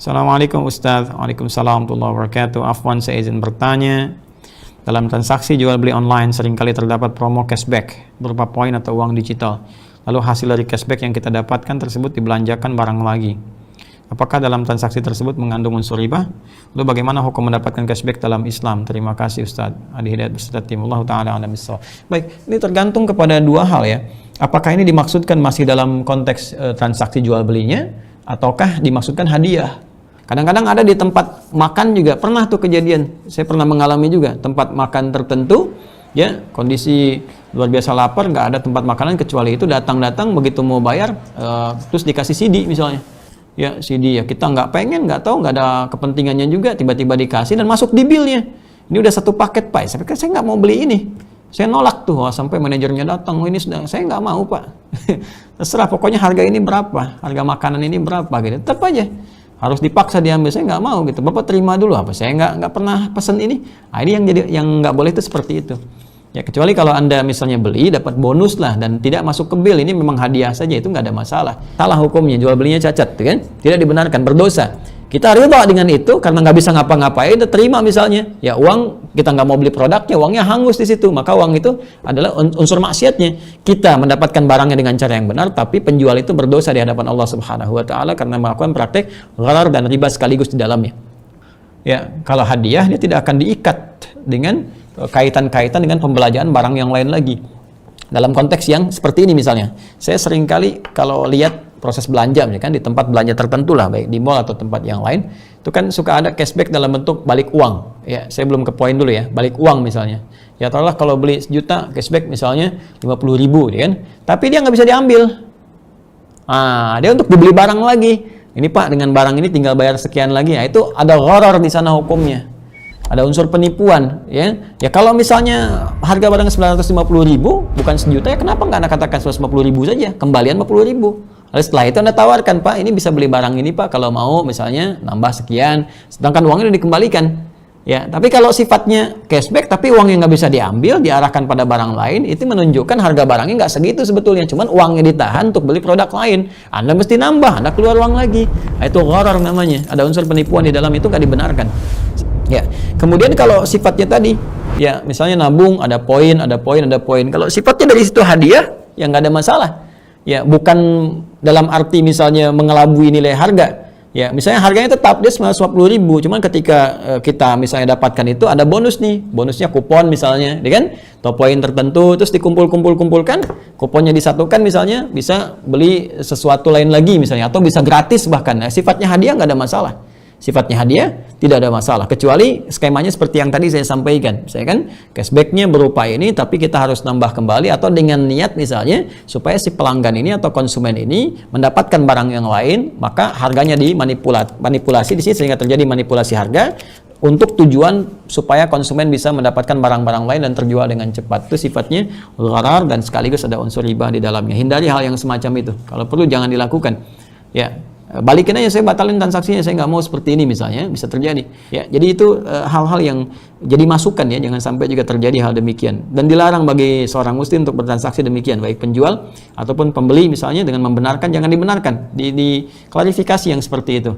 Assalamualaikum Ustaz. Waalaikumsalam warahmatullahi wabarakatuh. Afwan, saya izin bertanya. Dalam transaksi jual beli online seringkali terdapat promo cashback berupa poin atau uang digital. Lalu hasil dari cashback yang kita dapatkan tersebut dibelanjakan barang lagi. Apakah dalam transaksi tersebut mengandung unsur riba? Lalu bagaimana hukum mendapatkan cashback dalam Islam? Terima kasih Ustaz. Adi Hidayat beserta tim. Allah Ta'ala alam bissawab. Baik, ini tergantung kepada dua hal ya. Apakah ini dimaksudkan masih dalam konteks transaksi jual belinya ataukah dimaksudkan hadiah? Kadang-kadang ada di tempat makan juga, pernah tuh kejadian, saya pernah mengalami juga, tempat makan tertentu, ya kondisi luar biasa lapar, nggak ada tempat makanan kecuali itu, datang-datang begitu mau bayar, terus dikasih CD misalnya, ya CD ya kita nggak pengen, nggak tahu, nggak ada kepentingannya juga, tiba-tiba dikasih dan masuk di billnya, ini udah satu paket Pak, saya nggak mau beli ini, saya nolak tuh, sampai manajernya datang, ini sudah, saya nggak mau Pak, terserah pokoknya harga ini berapa, harga makanan ini berapa gitu, tetap aja. Harus dipaksa diambil, saya nggak mau gitu. Bapak terima dulu apa? Saya nggak pernah pesen ini. Nah, ini yang nggak boleh itu seperti itu. Ya kecuali kalau Anda misalnya beli dapat bonus lah dan tidak masuk ke bill, ini memang hadiah saja, itu nggak ada masalah. Salah hukumnya, jual belinya cacat, kan? Tidak dibenarkan, berdosa. Kita ridha dengan itu karena nggak bisa ngapa-ngapain, terima misalnya. Ya uang kita nggak mau beli produknya, uangnya hangus di situ, maka uang itu adalah unsur maksiatnya. Kita mendapatkan barangnya dengan cara yang benar, tapi penjual itu berdosa di hadapan Allah Subhanahu Wa Taala karena melakukan praktek gharar dan riba sekaligus di dalamnya. Ya kalau hadiah dia tidak akan diikat dengan kaitan-kaitan dengan pembelanjaan barang yang lain lagi. Dalam konteks yang seperti ini misalnya, saya seringkali kalau lihat proses belanja ya kan di tempat belanja tertentu lah, baik di mall atau tempat yang lain, itu kan suka ada cashback dalam bentuk balik uang. Ya, saya belum ke poin dulu ya, balik uang misalnya. Ya taruhlah kalau beli 1 juta cashback misalnya 50.000 ya kan. Tapi dia nggak bisa diambil. Dia untuk dibeli barang lagi. Ini Pak, dengan barang ini tinggal bayar sekian lagi. Ya, itu ada gharar di sana hukumnya. Ada unsur penipuan, ya. Ya kalau misalnya harga barang 950.000 bukan 1 juta, ya kenapa nggak Anda katakan 150.000 saja, kembalian 50.000. Lalu setelah itu Anda tawarkan, Pak, ini bisa beli barang ini Pak, kalau mau misalnya nambah sekian, sedangkan uangnya udah dikembalikan. Ya, tapi kalau sifatnya cashback tapi uangnya nggak bisa diambil, diarahkan pada barang lain, itu menunjukkan harga barangnya nggak segitu sebetulnya, cuman uangnya ditahan untuk beli produk lain. Anda mesti nambah, Anda keluar uang lagi. Nah, itu gharar namanya. Ada unsur penipuan di dalam itu, nggak dibenarkan. Ya, kemudian kalau sifatnya tadi, ya misalnya nabung, ada poin. Kalau sifatnya dari situ hadiah, ya nggak ada masalah. Ya, bukan dalam arti misalnya mengelabui nilai harga. Ya, misalnya harganya tetap dia 950.000, cuman ketika kita misalnya dapatkan itu ada bonus nih, bonusnya kupon misalnya, ya kan? Atau poin tertentu, terus dikumpulkan, kuponnya disatukan misalnya, bisa beli sesuatu lain lagi misalnya, atau bisa gratis bahkan. Nah, sifatnya hadiah nggak ada masalah. Sifatnya hadiah tidak ada masalah, kecuali skemanya seperti yang tadi saya sampaikan. Saya kan cashbacknya berupa ini, tapi kita harus nambah kembali atau dengan niat misalnya supaya si pelanggan ini atau konsumen ini mendapatkan barang yang lain, maka harganya dimanipulasi di sini sehingga terjadi manipulasi harga untuk tujuan supaya konsumen bisa mendapatkan barang-barang lain dan terjual dengan cepat. Itu sifatnya gharar dan sekaligus ada unsur riba di dalamnya. Hindari hal yang semacam itu. Kalau perlu jangan dilakukan. Ya. Balikin aja, saya batalin transaksinya, saya nggak mau seperti ini misalnya, bisa terjadi. Ya, jadi itu hal-hal yang jadi masukan ya, jangan sampai juga terjadi hal demikian. Dan dilarang bagi seorang muslim untuk bertransaksi demikian, baik penjual ataupun pembeli misalnya dengan membenarkan, jangan dibenarkan, di klarifikasi yang seperti itu.